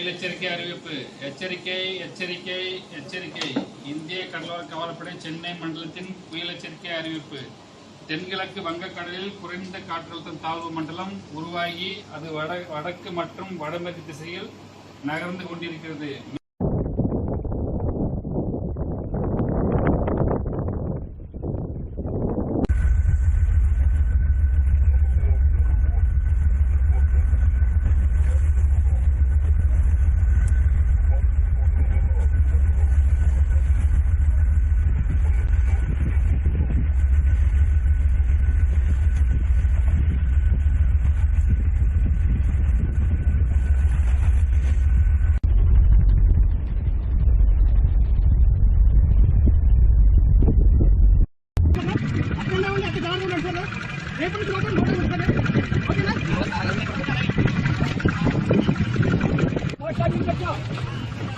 புயல் எச்சரிக்கை அறிவிப்பு. எச்சரிக்கை எச்சரிக்கை எச்சரிக்கை. இந்திய கடலோர காவல்படை சென்னை மண்டலத்தின் புயல் எச்சரிக்கை அறிவிப்பு. தென்கிழக்கு வங்கக்கடலில் குறைந்த காற்றழுத்த தாழ்வு மண்டலம் உருவாகி அது வடக்கு மற்றும் வடமேற்கு திசையில் நகர்ந்து கொண்டிருக்கிறது.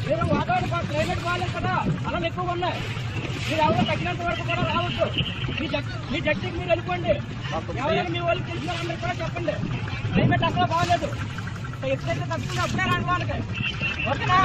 మీరు వాతావరణ క్లైమేట్ బాగాలేదు కదా, అలా ఎక్కువగా ఉన్నాయి. మీరు ఎవరో తగ్గినంత వరకు కూడా రావచ్చు. మీ జడ్జికి మీరు వెళ్ళిపోండి. ఎవరైనా మీ వాళ్ళకి తెలిసిన వాళ్ళందరూ కూడా చెప్పండి, క్లైమేట్ అసలు బాగాలేదు, ఎప్పుడైతే తగ్గుతుందో అప్పుడే రాని వాళ్ళకి. ఓకేనా?